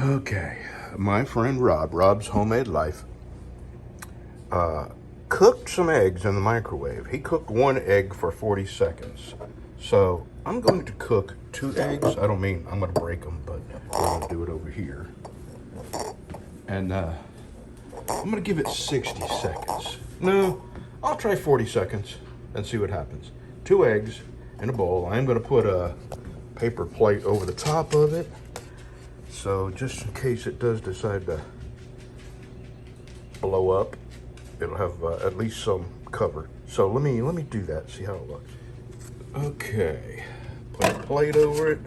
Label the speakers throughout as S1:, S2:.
S1: Okay, my friend Rob's Homemade Life, cooked some eggs in the microwave. He cooked one egg for 40 seconds. So I'm going to cook 2 eggs. I don't mean I'm going to break them, but I'm going to do it over here. And I'm going to give it 60 seconds. No, I'll try 40 seconds and see what happens. 2 eggs in a bowl. I'm going to put a paper plate over the top of it. So just in case it does decide to blow up, it'll have at least some cover. So let me do that, see how it looks. Okay, put a plate over it.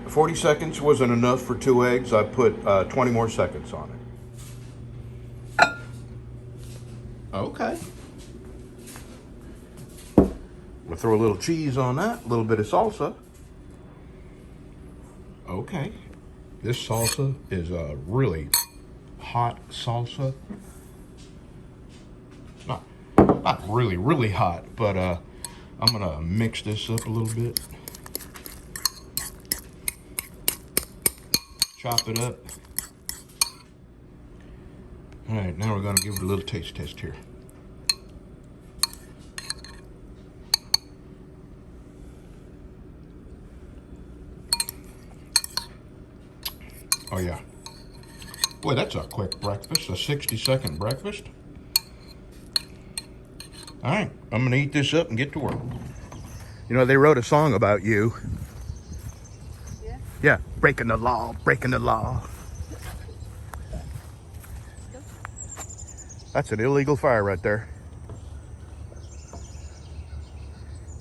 S1: The 40 seconds wasn't enough for 2 eggs. I put 20 more seconds on it. Okay. I'm gonna throw a little cheese on that, a little bit of salsa. Okay, this salsa is a really hot salsa. Not really hot, but I'm gonna mix this up a little bit. Chop it up. All right, now we're gonna give it a little taste test here. Oh yeah. Boy, that's a quick breakfast, a 60-second breakfast. All right, I'm gonna eat this up and get to work. You know, they wrote a song about you.
S2: Yeah?
S1: Yeah, breaking the law, breaking the law. That's an illegal fire right there.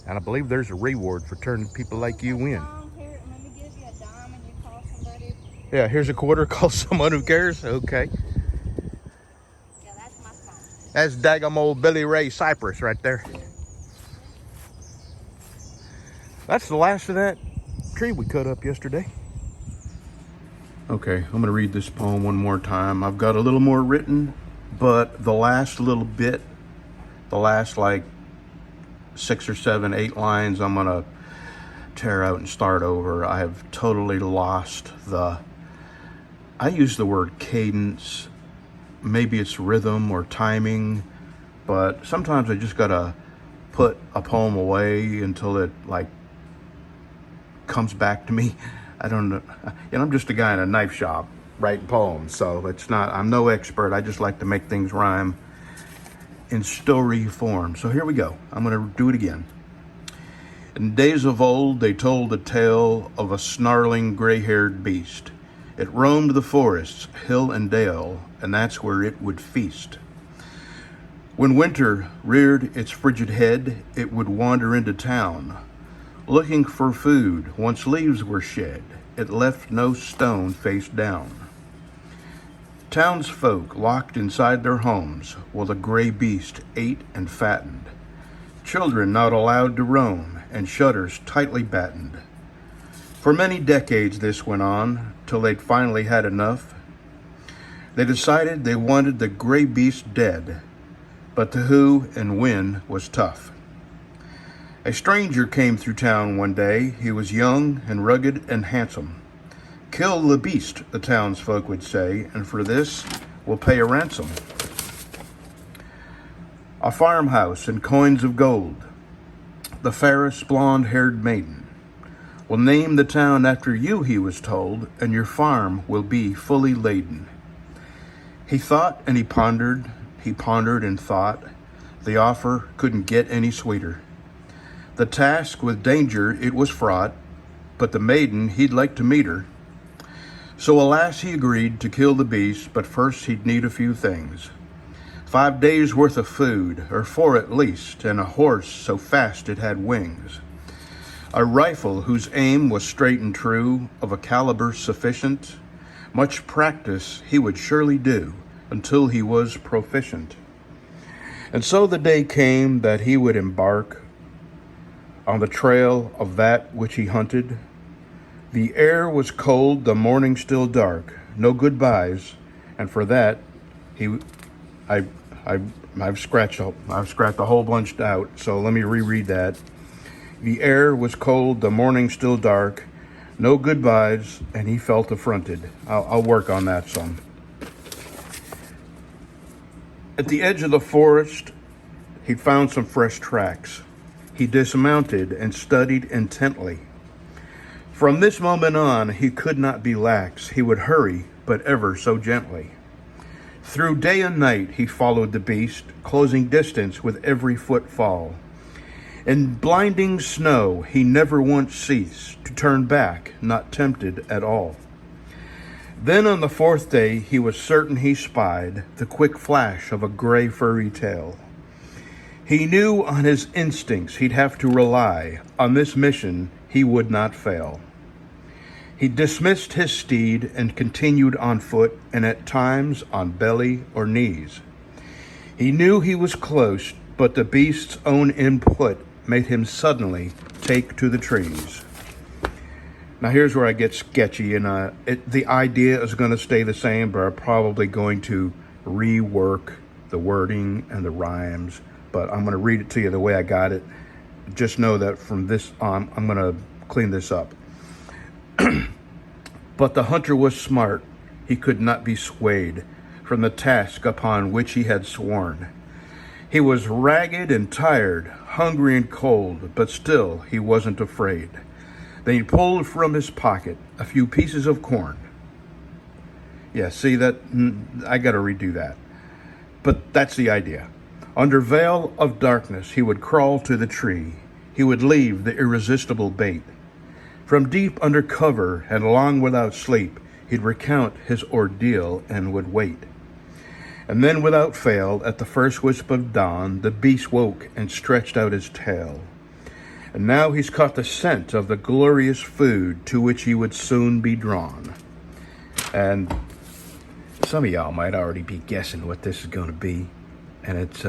S1: And I believe there's a reward for turning people like you in. Yeah, here's a quarter. Call someone who cares. Okay.
S2: Yeah, that's my song.
S1: That's daggum old Billy Ray Cypress right there. That's the last of that tree we cut up yesterday. Okay, I'm going to read this poem one more time. I've got a little more written, but the last little bit, the last like 6 or 7, 8 lines, I'm going to tear out and start over. I have totally lost I use the word cadence. Maybe it's rhythm or timing, but sometimes I just gotta put a poem away until it like comes back to me. I don't know. And I'm just a guy in a knife shop writing poems, so I'm no expert. I just like to make things rhyme in story form. So here we go. I'm gonna do it again. In days of old, they told a tale of a snarling gray-haired beast. It roamed the forests, hill and dale, and that's where it would feast. When winter reared its frigid head, it would wander into town. Looking for food, once leaves were shed, it left no stone face down. Townsfolk locked inside their homes, while the gray beast ate and fattened. Children not allowed to roam, and shutters tightly battened. For many decades this went on, till they'd finally had enough. They decided they wanted the gray beast dead, but the who and when was tough. A stranger came through town one day. He was young and rugged and handsome. Kill the beast, the townsfolk would say, and for this we'll pay a ransom. A farmhouse and coins of gold. The fairest blonde-haired maiden. We'll name the town after you, he was told, and your farm will be fully laden. He thought and he pondered and thought. The offer couldn't get any sweeter. The task with danger it was fraught, but the maiden he'd like to meet her. So alas he agreed to kill the beast, but first he'd need a few things. 5 days worth of food, or 4 at least, and a horse so fast it had wings. A rifle whose aim was straight and true, of a caliber sufficient. Much practice he would surely do, until he was proficient. And so the day came that he would embark on the trail of that which he hunted. The air was cold, the morning still dark, no goodbyes, and for that I I've scratched a whole bunch out, so let me reread that. The air was cold, the morning still dark, no goodbyes, and he felt affronted. I'll work on that some. At the edge of the forest, he found some fresh tracks. He dismounted and studied intently. From this moment on, he could not be lax. He would hurry, but ever so gently. Through day and night he followed the beast, closing distance with every footfall. In blinding snow he never once ceased to turn back, not tempted at all. Then on the fourth day he was certain he spied the quick flash of a gray furry tail. He knew on his instincts he'd have to rely. On this mission he would not fail. He dismissed his steed and continued on foot, and at times on belly or knees. He knew he was close, but the beast's own input made him suddenly take to the trees. Now here's where I get sketchy, and the idea is going to stay the same, but I'm probably going to rework the wording and the rhymes, but I'm going to read it to you the way I got it. Just know that from this on, I'm going to clean this up. But the hunter was smart. He could not be swayed from the task upon which he had sworn. He was ragged and tired, hungry and cold, but still he wasn't afraid. Then he pulled from his pocket a few pieces of corn. Yeah, see that? I got to redo that. But that's the idea. Under veil of darkness, he would crawl to the tree. He would leave the irresistible bait. From deep under cover and long without sleep, he'd recount his ordeal and would wait. And then without fail, at the first wisp of dawn, the beast woke and stretched out his tail. And now he's caught the scent of the glorious food to which he would soon be drawn. And some of y'all might already be guessing what this is going to be. And it's,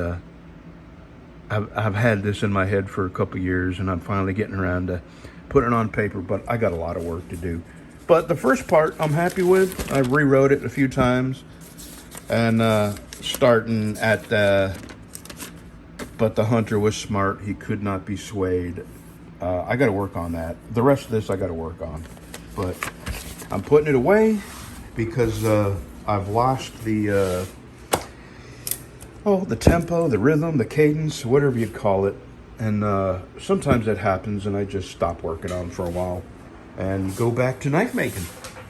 S1: I've had this in my head for a couple years, and I'm finally getting around to putting it on paper, but I got a lot of work to do. But the first part I'm happy with. I rewrote it a few times, and starting at but the hunter was smart, he could not be swayed. I got to work on that. The rest of this I got to work on, but I'm putting it away because I've lost the tempo, the rhythm, the cadence, whatever you call it. And sometimes that happens, and I just stop working on them for a while and go back to knife making.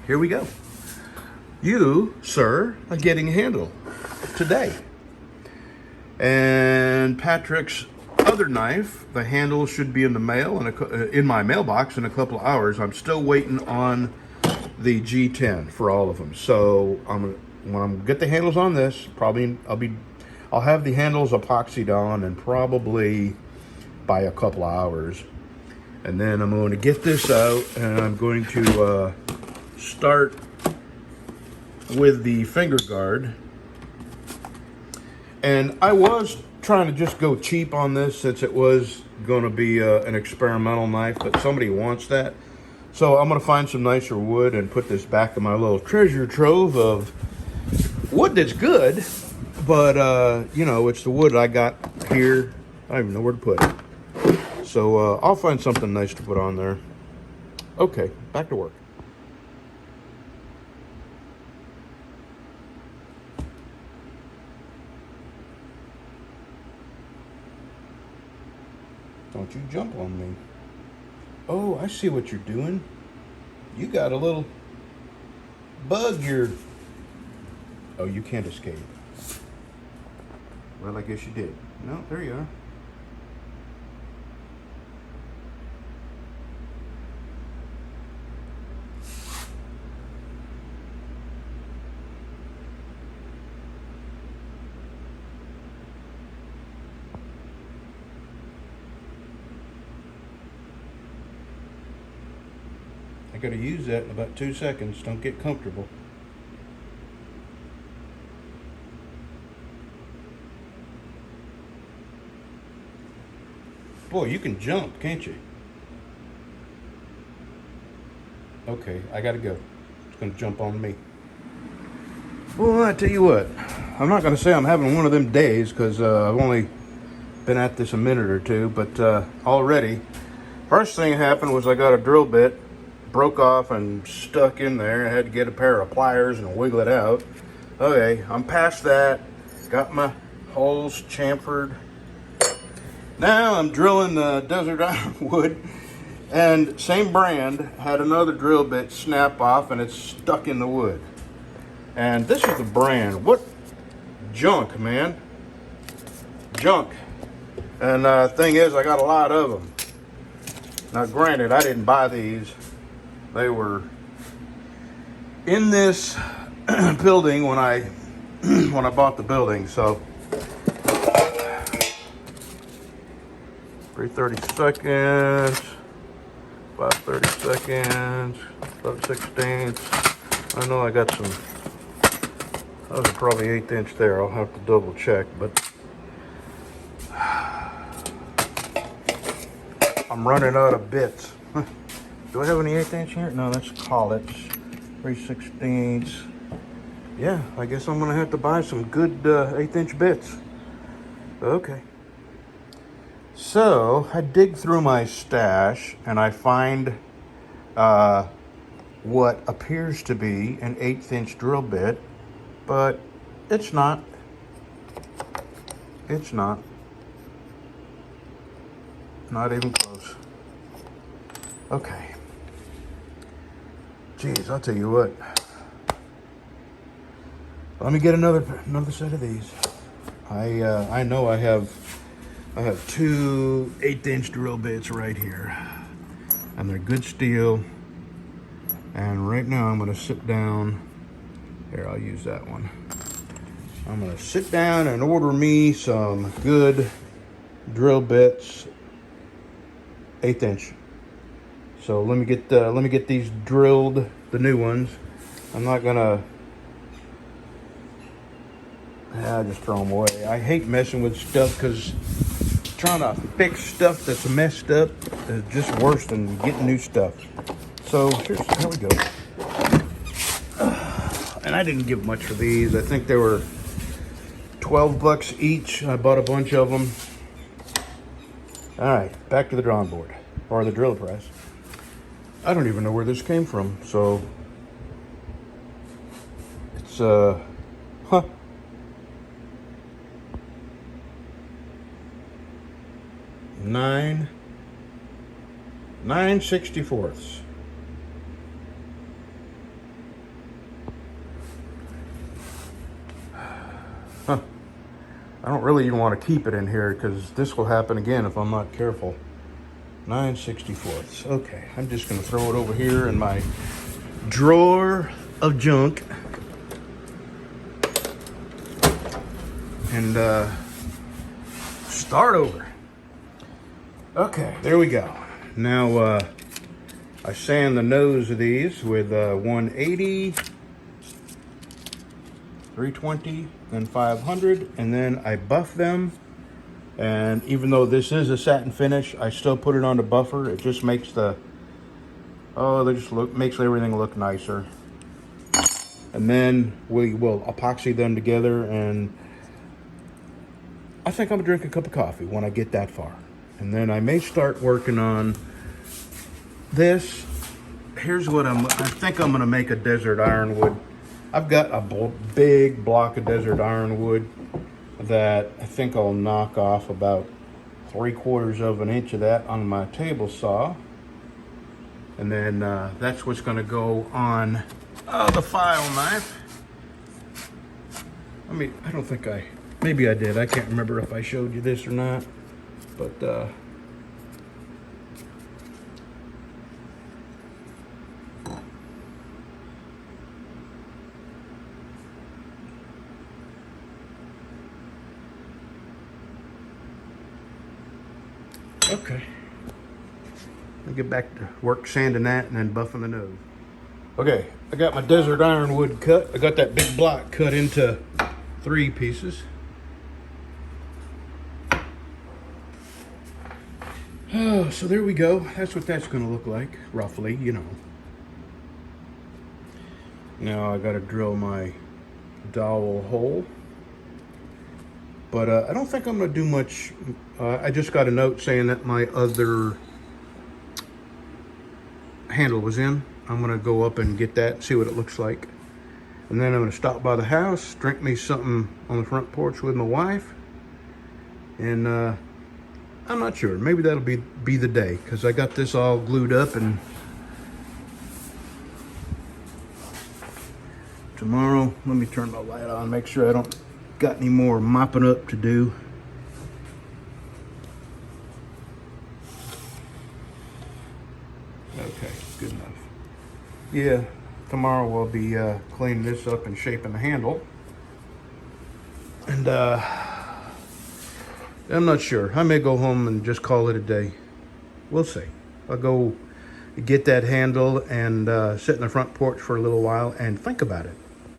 S1: Here we go. You, sir, are getting a handle today. And Patrick's other knife, the handle should be in the mail in my mailbox in a couple of hours. I'm still waiting on the G10 for all of them. So when I get the handles on this, probably I'll have the handles epoxied on, and probably by a couple of hours. And then I'm going to get this out, and I'm going to start with the finger guard. And I was trying to just go cheap on this, since it was going to be an experimental knife, but somebody wants that. So I'm going to find some nicer wood and put this back in my little treasure trove of wood that's good, but it's the wood I got here. I don't even know where to put it. So I'll find something nice to put on there. Okay, back to work. Don't you jump on me. Oh, I see what you're doing. You got a little bug here. Oh, you can't escape. Well, I guess you did. No, there you are. I gotta use that in about 2 seconds. Don't get comfortable. Boy, you can jump, can't you? Okay, I gotta go. It's gonna jump on me. Well, I tell you what, I'm not going to say I'm having one of them days because I've only been at this a minute or two, but already, first thing that happened was I got a drill bit, broke off and stuck in there. I had to get a pair of pliers and wiggle it out. Okay, I'm past that, got my holes chamfered. Now I'm drilling the desert ironwood, and same brand had another drill bit snap off and it's stuck in the wood. And this is the brand. What junk, man. Junk. And thing is, I got a lot of them. Now granted, I didn't buy these. They were in this building when I bought the building, so 3/30 seconds, 5/30 seconds, 5/16. I know I got some. Those are probably 1/8 inch there. I'll have to double check, but I'm running out of bits. Do I have any 1/8 inch here? No, that's college. 3/16. Yeah, I guess I'm gonna have to buy some good 1/8 inch bits. Okay. So I dig through my stash and I find what appears to be an 1/8 inch drill bit, but it's not. It's not. Not even close. Okay. Geez, I'll tell you what. Let me get another set of these. I know I have 2 1/8 inch drill bits right here, and they're good steel. And right now I'm gonna sit down. Here, I'll use that one. I'm gonna sit down and order me some good drill bits, 1/8 inch. So let me get these drilled, the new ones. I'm not gonna. I just throw them away. I hate messing with stuff because trying to fix stuff that's messed up is just worse than getting new stuff. So here we go. And I didn't give much for these. I think they were 12 bucks each. I bought a bunch of them. All right, back to the drawing board, or the drill press. I don't even know where this came from. So it's huh. 9/64. Huh. I don't really even want to keep it in here because this will happen again if I'm not careful. 9/64. Okay, I'm just going to throw it over here in my drawer of junk. And start over. Okay, there we go. Now I sand the nose of these with 180, 320, and 500, and then I buff them. And even though this is a satin finish, I still put it on the buffer. It just makes makes everything look nicer. And then we will epoxy them together, and I think I'm gonna drink a cup of coffee when I get that far. And then I may start working on this. Here's what I think I'm gonna make a desert ironwood. I've got a big block of desert ironwood that I think I'll knock off about 3/4 of an inch of that on my table saw. And then that's what's gonna go on the file knife. I mean, I don't think maybe I did. I can't remember if I showed you this or not. But okay. I'll get back to work sanding that and then buffing the nose. Okay, I got my desert ironwood cut. I got that big block cut into 3 pieces. Oh, so there we go. That's what that's going to look like, roughly, you know. Now I got to drill my dowel hole. But I don't think I'm going to do much. I just got a note saying that my other handle was in. I'm going to go up and get that, see what it looks like. And then I'm going to stop by the house, drink me something on the front porch with my wife. And I'm not sure. Maybe that'll be the day, because I got this all glued up, and tomorrow, let me turn my light on, make sure I don't got any more mopping up to do. Okay, good enough. Yeah, tomorrow we'll be cleaning this up and shaping the handle. And I'm not sure. I may go home and just call it a day. We'll see. I'll go get that handle and sit in the front porch for a little while and think about it.